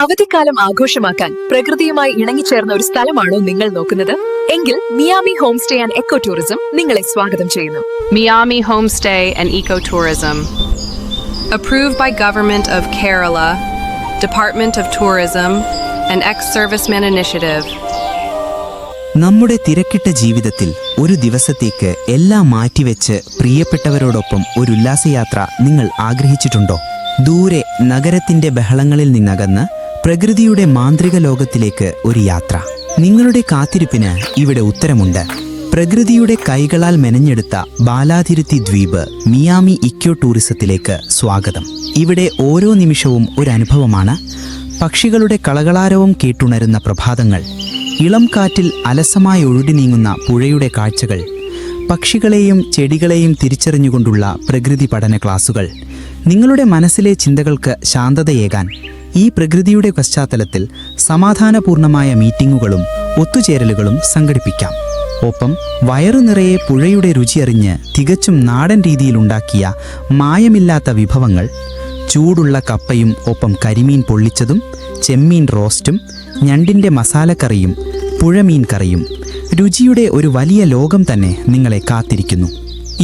അവധിക്കാലം ആഘോഷമാക്കാൻ പ്രകൃതിയുമായി ഇണങ്ങിച്ചേർന്ന ഒരു സ്ഥലമാണോ നിങ്ങൾ നോക്കുന്നത്? എങ്കിൽ Miami home stay and eco tourism നിങ്ങളെ സ്വാഗതം ചെയ്യുന്നു. Miami Homestay and Ecotourism. Approved by Government of Kerala, Department of Tourism, and Ex-Servicemen Initiative. നമ്മുടെ തിരക്കിട്ട ജീവിതത്തിൽ ഒരു ദിവസത്തേക്ക് എല്ലാം മാറ്റിവെച്ച് പ്രിയപ്പെട്ടവരോടൊപ്പം ഒരു ഉല്ലാസയാത്ര നിങ്ങൾ ആഗ്രഹിച്ചിട്ടുണ്ടോ? ദൂരെ നഗരത്തിന്റെ ബഹളങ്ങളിൽ നിന്നകന്ന് പ്രകൃതിയുടെ മാന്ത്രിക ലോകത്തിലേക്ക് ഒരു യാത്ര. നിങ്ങളുടെ കാത്തിരിപ്പിന് ഇവിടെ ഉത്തരമുണ്ട്. പ്രകൃതിയുടെ കൈകളാൽ മെനഞ്ഞെടുത്ത ബാലാതിരുത്തി ദ്വീപ് മിയാമി ഇക്കോ ടൂറിസത്തിലേക്ക് സ്വാഗതം. ഇവിടെ ഓരോ നിമിഷവും ഒരു അനുഭവമാണ്. പക്ഷികളുടെ കളകളാരവം കേട്ടുണരുന്ന പ്രഭാതങ്ങൾ, ഇളം കാറ്റിൽ അലസമായി ഒഴുടി നീങ്ങുന്ന പുഴയുടെ കാഴ്ചകൾ, പക്ഷികളെയും ചെടികളെയും തിരിച്ചറിഞ്ഞുകൊണ്ടുള്ള പ്രകൃതി പഠന ക്ലാസുകൾ. നിങ്ങളുടെ മനസ്സിലെ ചിന്തകൾക്ക് ശാന്തതയേകാൻ ഈ പ്രകൃതിയുടെ പശ്ചാത്തലത്തിൽ സമാധാനപൂർണമായ മീറ്റിങ്ങുകളും ഒത്തുചേരലുകളും സംഘടിപ്പിക്കാം. ഒപ്പം വയറു നിറയെ പുഴയുടെ രുചിയറിഞ്ഞ് തികച്ചും നാടൻ രീതിയിലുണ്ടാക്കിയ മായമില്ലാത്ത വിഭവങ്ങൾ, ചൂടുള്ള കപ്പയും ഒപ്പം കരിമീൻ പൊള്ളിച്ചതും, ചെമ്മീൻ റോസ്റ്റും, ഞണ്ടിൻ്റെ മസാലക്കറിയും, പുഴമീൻ കറിയും. രുചിയുടെ ഒരു വലിയ ലോകം തന്നെ നിങ്ങളെ കാത്തിരിക്കുന്നു.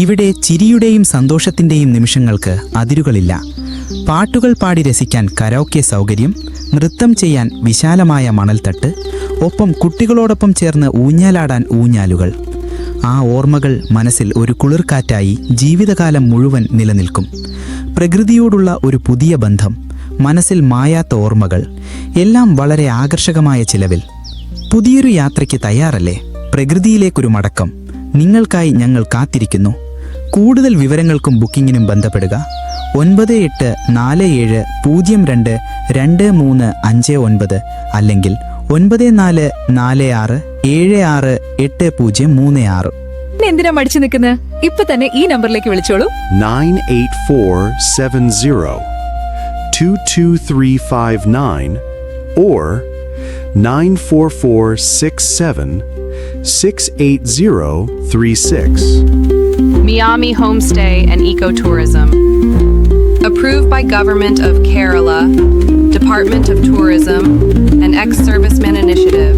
ഇവിടെ ചിരിയുടെയും സന്തോഷത്തിൻ്റെയും നിമിഷങ്ങൾക്ക് അതിരുകളില്ല. പാട്ടുകൾ പാടി രസിക്കാൻ കരോക്കെ സൗകര്യം, നൃത്തം ചെയ്യാൻ വിശാലമായ മണൽത്തട്ട്, ഒപ്പം കുട്ടികളോടൊപ്പം ചേർന്ന് ഊഞ്ഞാലാടാൻ ഊഞ്ഞാലുകൾ. ആ ഓർമ്മകൾ മനസ്സിൽ ഒരു കുളിർക്കാറ്റായി ജീവിതകാലം മുഴുവൻ നിലനിൽക്കും. പ്രകൃതിയോടുള്ള ഒരു പുതിയ ബന്ധം, മനസ്സിൽ മായാത്ത ഓർമ്മകൾ, എല്ലാം വളരെ ആകർഷകമായ ചിലവിൽ. പുതിയൊരു യാത്രയ്ക്ക് തയ്യാറല്ലേ? പ്രകൃതിയിലേക്കൊരു മടക്കം നിങ്ങൾക്കായി ഞങ്ങൾ കാത്തിരിക്കുന്നു. കൂടുതൽ വിവരങ്ങൾക്കും ബുക്കിങ്ങിനും ബന്ധപ്പെടുക 9840202359 അല്ലെങ്കിൽ 9446768036. എന്തിനാ മടിച്ചു നിൽക്കുന്നത്? ഇപ്പൊ തന്നെ ഈ നമ്പറിലേക്ക് വിളിച്ചോളൂ. 9847022359 or 94467680036. Miami Homestay and Ecotourism. Approved by Government of Kerala, Department of Tourism, and Ex-Servicemen Initiative.